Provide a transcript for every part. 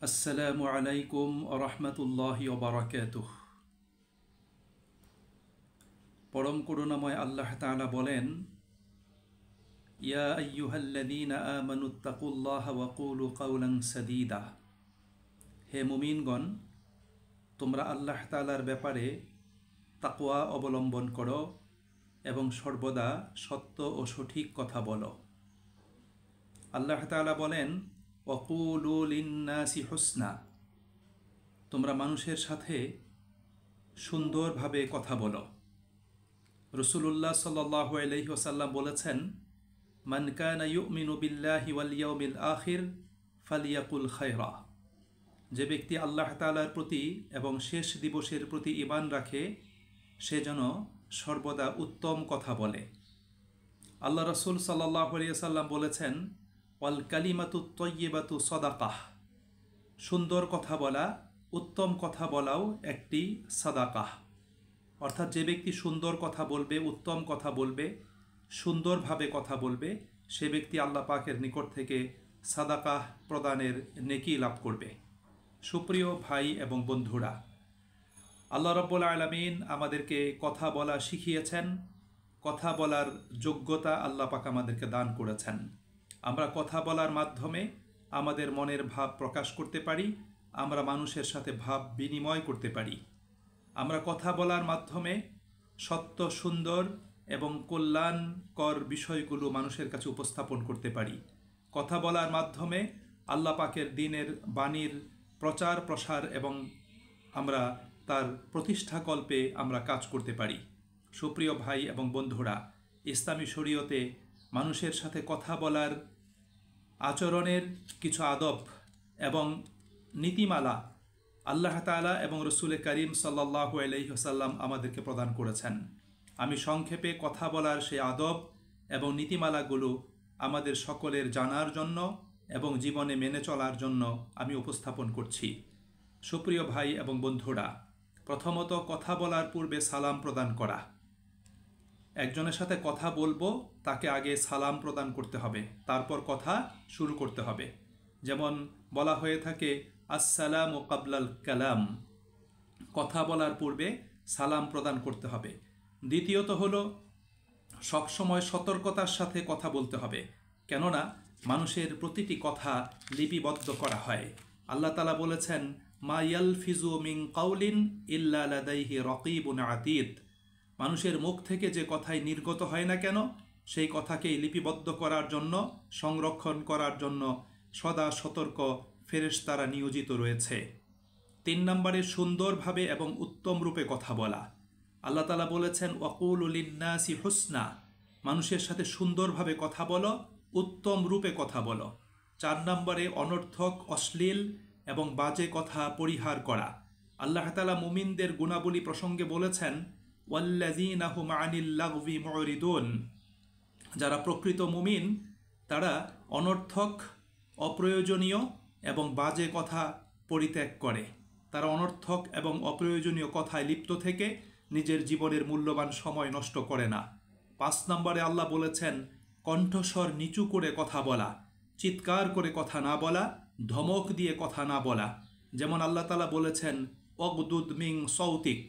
আসসালামু আলাইকুম রহমতুল্লাহি ওবারাকাতুহ। পরম করুণাময় আল্লাহ তাআলা বলেন, ইয়া আইয়ুহাল্লাযীনা আমানুত্তাকুল্লাহা ওয়া কুলু কাওলান সাদীদা। হে মুমিনগণ, তোমরা আল্লাহ তাআলার ব্যাপারে তাকওয়া অবলম্বন করো এবং সর্বদা সত্য ও সঠিক কথা বলো। আল্লাহ তাআলা বলেন, ওয়াকুলু লিন্নাসি হুসনা। তোমরা মানুষের সাথে সুন্দরভাবে কথা বলো। রাসূলুল্লাহ সাল্লাল্লাহু আলাইহি ওয়াসাল্লাম বলেছেন, মান কানা ইউমিনু বিল্লাহি ওয়াল ইয়াউমিল আখির ফালিয়াকুল খায়রা। যে ব্যক্তি আল্লাহ তাআলার প্রতি এবং শেষ দিবসের প্রতি ঈমান রাখে, সে যেন সর্বদা উত্তম কথা বলে। আল্লাহ রাসূল সাল্লাল্লাহু আলাইহি ওয়াসাল্লাম বলেছেন, ওয়াল কালিমাতুত তাইয়্যিবাতু সাদাকাহ। সুন্দর কথা বলা, উত্তম কথা বলাও একটি সাদাকাহ। অর্থাৎ যে ব্যক্তি সুন্দর কথা বলবে, উত্তম কথা বলবে, সুন্দরভাবে কথা বলবে, সে ব্যক্তি আল্লাহ পাকের নিকট থেকে সাদাকাহ প্রদানের নেকি লাভ করবে। সুপ্রিয় ভাই এবং বন্ধুরা, আল্লাহ রাব্বুল আলামিন আমাদেরকে কথা বলা শিখিয়েছেন। কথা বলার যোগ্যতা আল্লাহ পাক আমাদেরকে দান করেছেন। আমরা কথা বলার মাধ্যমে আমাদের মনের ভাব প্রকাশ করতে পারি, আমরা মানুষের সাথে ভাব বিনিময় করতে পারি। আমরা কথা বলার মাধ্যমে সত্য, সুন্দর এবং কল্যাণকর বিষয়গুলো মানুষের কাছে উপস্থাপন করতে পারি। কথা বলার মাধ্যমে আল্লাহ পাকের দ্বীনের বাণীর প্রচার প্রসার এবং আমরা তার প্রতিষ্ঠাকল্পে আমরা কাজ করতে পারি। সুপ্রিয় ভাই এবং বন্ধুরা, ইসলামী শরীয়তে মানুষের সাথে কথা বলার আচরণের কিছু আদব এবং নীতিমালা আল্লাহ তাআলা এবং রসুল করিম সাল্লাল্লাহু আলাইহি ওয়াসাল্লাম আমাদেরকে প্রদান করেছেন। আমি সংক্ষেপে কথা বলার সেই আদব এবং নীতিমালাগুলো আমাদের সকলের জানার জন্য এবং জীবনে মেনে চলার জন্য আমি উপস্থাপন করছি। সুপ্রিয় ভাই এবং বন্ধুরা, প্রথমত কথা বলার পূর্বে সালাম প্রদান করা। একজনের সাথে কথা বলবো, তাকে আগে সালাম প্রদান করতে হবে, তারপর কথা শুরু করতে হবে। যেমন বলা হয়ে থাকে, আসসালামু কাবলাল কালাম। কথা বলার পূর্বে সালাম প্রদান করতে হবে। দ্বিতীয়ত হলো, সবসময় সতর্কতার সাথে কথা বলতে হবে, কেননা মানুষের প্রতিটি কথা লিপিবদ্ধ করা হয়। আল্লাহ তাআলা বলেছেন, মা ইয়ালফিজু মিন কাউলিন ইল্লা লাদাইহি রাকিবুন আতীদ। মানুষের মুখ থেকে যে কথাই নির্গত হয় না কেন, সেই কথাকেই লিপিবদ্ধ করার জন্য, সংরক্ষণ করার জন্য সদা সতর্ক ফেরেশতারা নিয়োজিত রয়েছে। 3 নম্বরে সুন্দরভাবে এবং উত্তম রূপে কথা বলা। আল্লাহ তাআলা বলেছেন, ওয়াকুলু লিন্নাসি হুসনা। মানুষের সাথে সুন্দরভাবে কথা বলো, উত্তম রূপে কথা বলো। 4 নম্বরে অনর্থক, অশ্লীল এবং বাজে কথা পরিহার করা। আল্লাহ তাআলা মুমিনদের গুণাবলী প্রসঙ্গে বলেছেন, ওয়াল্লাযীনা হুম আনিল লাগবি মুরিদুন। যারা প্রকৃত মুমিন, তারা অনর্থক, অপ্রয়োজনীয় এবং বাজে কথা পরিত্যাগ করে। তারা অনর্থক এবং অপ্রয়োজনীয় কথায় লিপ্ত থেকে নিজের জীবনের মূল্যবান সময় নষ্ট করে না। 5 নম্বরে আল্লাহ বলেছেন, কণ্ঠস্বর নিচু করে কথা বলা, চিৎকার করে কথা না বলা, ধমক দিয়ে কথা না বলা। যেমন আল্লাহ তাআলা বলেছেন, ওয়াগদুদ মিন সাউতিক।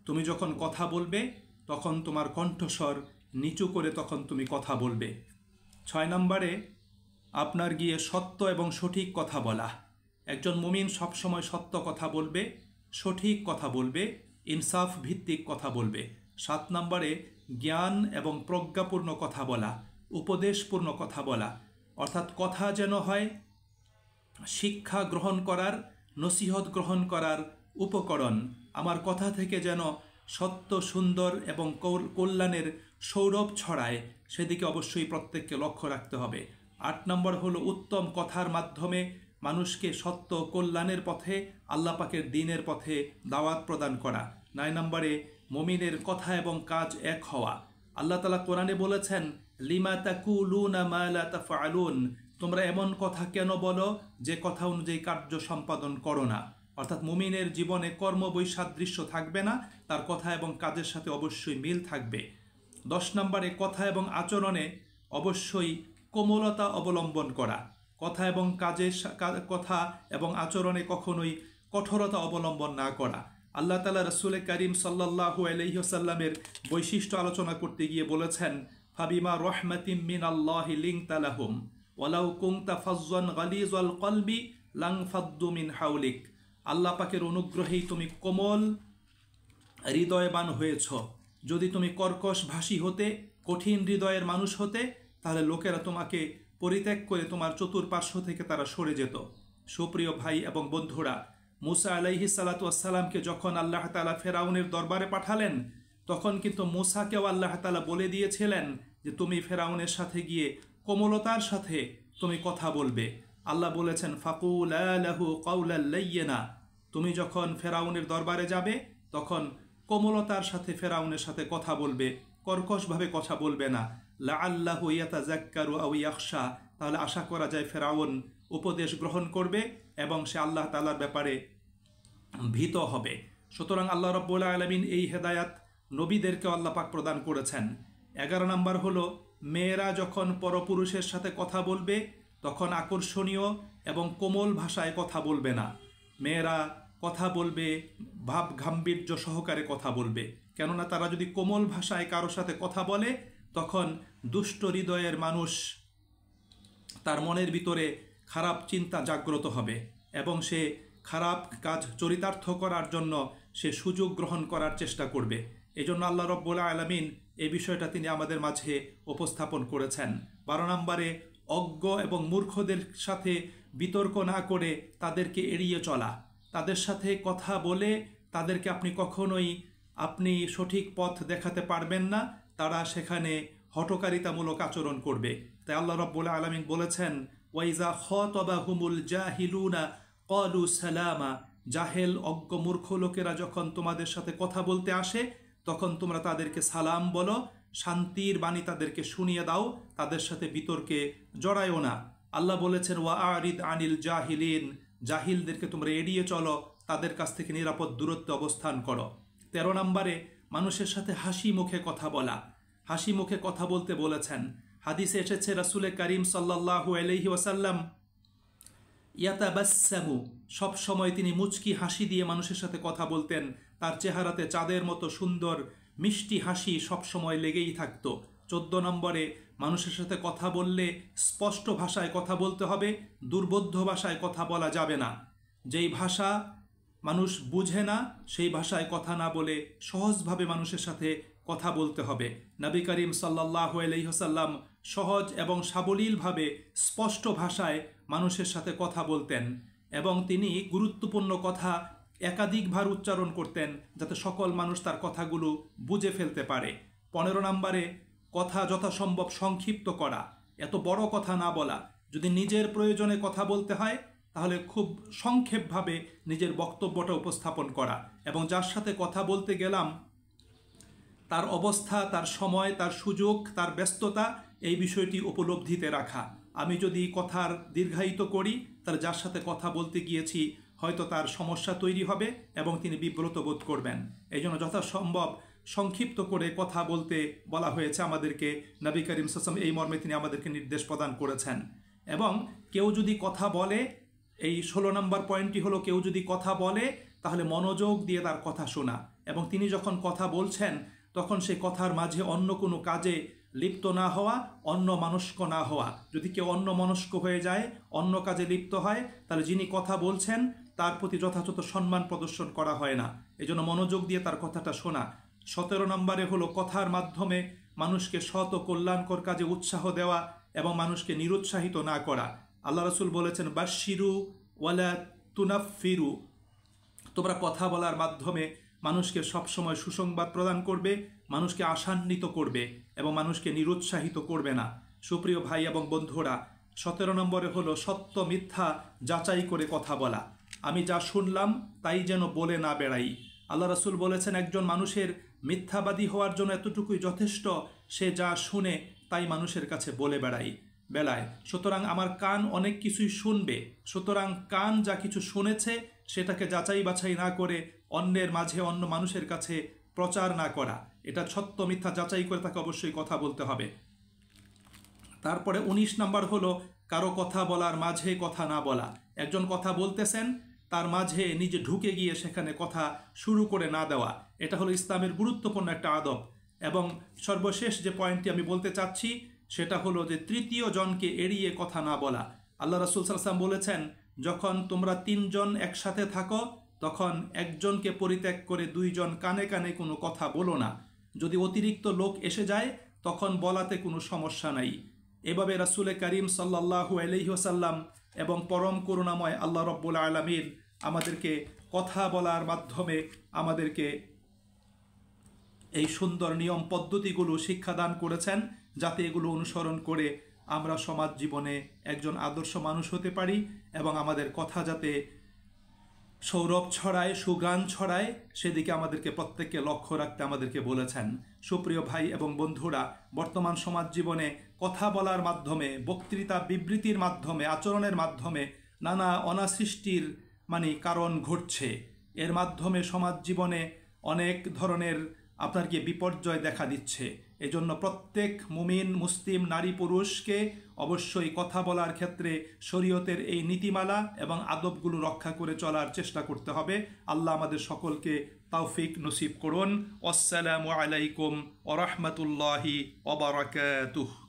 তুমি যখন কথা বলবে, তখন তোমার কণ্ঠস্বর নিচু করে তখন তুমি কথা বলবে। 6 নম্বরে আপনার গিয়ে সত্য এবং সঠিক কথা বলা। একজন মুমিন সবসময় সত্য কথা বলবে, সঠিক কথা বলবে, ইনসাফ ভিত্তিক কথা বলবে। 7 নম্বরে জ্ঞান এবং প্রজ্ঞাপূর্ণ কথা বলা, উপদেশপূর্ণ কথা বলা। অর্থাৎ কথা যেন হয় শিক্ষা গ্রহণ করার, নসিহত গ্রহণ করার উপকরণ। আমার কথা থেকে যেন সত্য, সুন্দর এবং কল্যাণের সৌরভ ছড়ায়, সেদিকে অবশ্যই প্রত্যেককে লক্ষ্য রাখতে হবে। 8 নম্বর হলো উত্তম কথার মাধ্যমে মানুষকে সত্য কল্যাণের পথে, আল্লাহ পাকের দ্বীনের পথে দাওয়াত প্রদান করা। 9 নম্বরে মুমিনের কথা এবং কাজ এক হওয়া। আল্লাহ তাআলা কোরআনে বলেছেন, লিমা তাকুলুনা মা লা তাফআলুন। তোমরা এমন কথা কেন বলো যে কথা অনুযায়ী কার্য সম্পাদন করো না। অর্থাৎ মুমিনের জীবনে কর্মবৈসাদৃশ্য থাকবে না, তার কথা এবং কাজের সাথে অবশ্যই মিল থাকবে। 10 নম্বরে কথা এবং আচরণে অবশ্যই কোমলতা অবলম্বন করা। কথা এবং কথা এবং আচরণে কখনোই কঠোরতা অবলম্বন না করা। আল্লাহ তাআলা রাসূল করিম সাল্লাল্লাহু আলাইহি ওয়াসাল্লামের বৈশিষ্ট্য আলোচনা করতে গিয়ে বলেছেন, ফাবিমা রহমাতিম মিনাল্লাহি লিনতা লাহুম ওয়ালাউ কুনতা ফাজ্জান গালিজাল কলবি লানফাদ্দু মিন হাওলিক। আল্লাহ পাকের অনুগ্রহেই তুমি কোমল হৃদয়বান হয়েছ। যদি তুমি কর্কশ ভাষী হতে, কঠিন হৃদয়ের মানুষ হতে, তাহলে লোকেরা তোমাকে পরিত্যাগ করে তোমার চতুর্পার্শ্ব থেকে তারা সরে যেত। সুপ্রিয় ভাই এবং বন্ধুরা, মুসা আলাইহিস সালাতু ওয়াস সালামকে যখন আল্লাহ তাআলা ফেরাউনের দরবারে পাঠালেন, তখন কিন্তু মুসাকেও আল্লাহ তাআলা বলে দিয়েছিলেন যে তুমি ফেরাউনের সাথে গিয়ে কোমলতার সাথে তুমি কথা বলবে। আল্লাহ বলেছেন, ফাকুলা লাহু কাওলাল লাইয়িনা, তুমি যখন ফেরাউনের দরবারে যাবে তখন কোমলতার সাথে ফেরাউনের সাথে কথা বলবে, কর্কশভাবে কথা বলবে না। লাআল্লাহু ইয়াতাযাক্কারু আও ইয়াখশা, তাহলে আশা করা যায় ফেরাউন উপদেশ গ্রহণ করবে এবং সে আল্লাহ তাআলার ব্যাপারে ভীত হবে। সুতরাং আল্লাহ রাব্বুল আলামিন এই হেদায়াত নবীদেরকে আল্লাহ পাক প্রদান করেছেন। 11 নম্বর হলো, মেয়েরা যখন পরপুরুষের সাথে কথা বলবে তখন আকর্ষণীয় এবং কোমল ভাষায় কথা বলবে না। মেয়েরা কথা বলবে ভাব গাম্ভীর্য সহকারে কথা বলবে, কেননা তারা যদি কোমল ভাষায় কারোর সাথে কথা বলে তখন দুষ্ট হৃদয়ের মানুষ তার মনের ভিতরে খারাপ চিন্তা জাগ্রত হবে এবং সে খারাপ কাজ চরিতার্থ করার জন্য সে সুযোগ গ্রহণ করার চেষ্টা করবে। এই জন্য আল্লাহ রাব্বুল আলামিন এই বিষয়টা তিনি আমাদের মাঝে উপস্থাপন করেছেন। 12 নম্বরে, অজ্ঞ এবং মূর্খদের সাথে বিতর্ক না করে তাদেরকে এড়িয়ে চলা। তাদের সাথে কথা বলে তাদেরকে আপনি কখনোই সঠিক পথ দেখাতে পারবেন না, তারা সেখানে হঠকারিতামূলক আচরণ করবে। তাই আল্লাহ রাব্বুল আলামিন বলেছেন, ওয়াইজা খাতাবাহুমুল জাহিলুনা ক্বালু সালামা, জাহেল অজ্ঞ মূর্খ লোকেরা যখন তোমাদের সাথে কথা বলতে আসে তখন তোমরা তাদেরকে সালাম বলো, শান্তির বাণী তাদেরকে শুনিয়ে দাও, তাদের সাথে বিতর্কে জড়ায়ও না। আল্লাহ বলেছেন, ওয়া আরিদ আনিল জাহিলিন, জাহিলদেরকে তোমরা এড়িয়ে চলো, তাদের কাছ থেকে নিরাপদ দূরত্বে অবস্থান করো। 13 নম্বরে, মানুষের সাথে হাসি মুখে কথা বলা। হাসি মুখে কথা বলতে বলেছেন। হাদিসে এসেছে রাসূল করিম সাল্লাল্লাহু আলাইহি ওয়াসাল্লাম ইয়াতাবাসসামু, সব সময় তিনি মুচকি হাসি দিয়ে মানুষের সাথে কথা বলতেন। তার চেহারাতে চাঁদের মতো সুন্দর মিষ্টি হাসি সব সময় লেগেই থাকতো। 14 নম্বরে, মানুষের সাথে কথা বললে স্পষ্ট ভাষায় কথা বলতে হবে, দুর্বোধ্য ভাষায় কথা বলা যাবে না। যেই ভাষা মানুষ বুঝে না সেই ভাষায় কথা না বলে সহজভাবে মানুষের সাথে কথা বলতে হবে। নবী করিম সাল্লাল্লাহু আলাইহি ওয়াসাল্লাম সহজ এবং সাবলীলভাবে স্পষ্ট ভাষায় মানুষের সাথে কথা বলতেন এবং তিনি গুরুত্বপূর্ণ কথা একাধিকবার উচ্চারণ করতেন যাতে সকল মানুষ তার কথাগুলো বুঝে ফেলতে পারে। 15 নম্বরে, কথা যথাসম্ভব সংক্ষিপ্ত করা, এত বড় কথা না বলা। যদি নিজের প্রয়োজনে কথা বলতে হয় তাহলে খুব সংক্ষেপভাবে নিজের বক্তব্যটা উপস্থাপন করা এবং যার সাথে কথা বলতে গেলাম তার অবস্থা, তার সময়, তার সুযোগ, তার ব্যস্ততা, এই বিষয়টি উপলব্ধিতে রাখা। আমি যদি কথার দীর্ঘায়িত করি তাহলে যার সাথে কথা বলতে গিয়েছি হয়তো তার সমস্যা তৈরি হবে এবং তিনি বিব্রত বোধ করবেন। এই জন্য যথাসম্ভব সংক্ষিপ্ত করে কথা বলতে বলা হয়েছে আমাদেরকে। নবী করিম সাল্লাল্লাহু আলাইহি ওয়াসাল্লাম এই মর্মে তিনি আমাদেরকে নির্দেশ প্রদান করেছেন। এবং কেউ যদি কথা বলে, এই 16 নম্বর পয়েন্টটি হলো, কেউ যদি কথা বলে তাহলে মনোযোগ দিয়ে তার কথা শোনা এবং তিনি যখন কথা বলছেন তখন সেই কথার মাঝে অন্য কোনো কাজে লিপ্ত না হওয়া, অন্য মনস্ক না হওয়া। যদি কেউ অন্য মনস্ক হয়ে যায়, অন্য কাজে লিপ্ত হয়, তাহলে যিনি কথা বলছেন তার প্রতি যথাযথ সম্মান প্রদর্শন করা হয় না। এই জন্য মনোযোগ দিয়ে তার কথাটা শোনা। 17 নম্বরে হলো কথার মাধ্যমে মানুষকে সৎ ও কল্যাণকর কাজে উৎসাহ দেওয়া এবং মানুষকে নিরুৎসাহিত না করা। আল্লাহ রাসূল বলেছেন, বাশশিরু ওয়ালা তুনাফিরু, তোমরা কথা বলার মাধ্যমে মানুষকে সবসময় সুসংবাদ প্রদান করবে, মানুষকে আশান্বিত করবে এবং মানুষকে নিরুৎসাহিত করবে না। সুপ্রিয় ভাই এবং বন্ধুরা, 17 নম্বরে হলো সত্য মিথ্যা যাচাই করে কথা বলা। আমি যা শুনলাম তাই যেন বলে না বেড়াই। আল্লাহ রাসূল বলেছেন, একজন মানুষের মিথ্যাবাদী হওয়ার জন্য এতটুকুই যথেষ্ট, সে যা শুনে তাই মানুষের কাছে বলে বেড়ায়। সুতরাং আমার কান অনেক কিছুই শুনবে, সুতরাং কান যা কিছু শুনেছে সেটাকে যাচাই বাছাই না করে অন্যের মাঝে, অন্য মানুষের কাছে প্রচার না করা। এটা সত্য মিথ্যা যাচাই করে তাকে অবশ্যই কথা বলতে হবে। তারপরে 19 নম্বর হলো কারো কথা বলার মাঝে কথা না বলা। একজন কথা বলতেছেন, তার মাঝে নিজে ঢুকে গিয়ে সেখানে কথা শুরু করে না দেওয়া, এটা হলো ইসলামের গুরুত্বপূর্ণ একটা আদব। এবং সর্বশেষ যে পয়েন্টটি আমি বলতে চাচ্ছি সেটা হলো যে তৃতীয় জনকে এড়িয়ে কথা না বলা। আল্লাহ রাসূল সাল্লাল্লাহু আলাইহি ওয়াসাল্লাম বলেছেন, যখন তোমরা তিনজন একসাথে থাকো তখন একজনকে পরিত্যাগ করে দুইজন কানে কানে কোনো কথা বলো না। যদি অতিরিক্ত লোক এসে যায় তখন বলাতে কোনো সমস্যা নাই। এভাবে রাসূল করিম সাল্লাল্লাহু আলাইহি ওয়াসাল্লাম এবং পরম করুণাময় আল্লাহ রাব্বুল আলামিন আমাদেরকে কথা বলার মাধ্যমে আমাদেরকে এই সুন্দর নিয়ম পদ্ধতিগুলো শিক্ষাদান করেছেন, যাতে এগুলো অনুসরণ করে আমরা সমাজ জীবনে একজন আদর্শ মানুষ হতে পারি এবং আমাদের কথা যাতে সৌরভ ছড়ায়, সুগান ছড়ায়, সেদিকে আমাদেরকে প্রত্যেককে লক্ষ্য রাখতে আমাদেরকে বলেছেন। সুপ্রিয় ভাই এবং বন্ধুরা, বর্তমান সমাজ জীবনে কথা বলার মাধ্যমে, বক্তৃতা বিবৃতির মাধ্যমে, আচরণের মাধ্যমে নানা অনাসৃষ্টির কারণ ঘটছে। এর মাধ্যমে সমাজ জীবনে অনেক ধরনের আপনার কি বিপর্যয় দেখা দিচ্ছে। এজন্য প্রত্যেক মুমিন মুসলিম নারী পুরুষকে অবশ্যই কথা বলার ক্ষেত্রে শরীয়তের এই নীতিমালা এবং আদবগুলো রক্ষা করে চলার চেষ্টা করতে হবে। আল্লাহ আমাদের সকলকে তৌফিক নসিব করুন। আসসালামু আলাইকুম ওয়া রাহমাতুল্লাহি ওয়া বারাকাতুহু।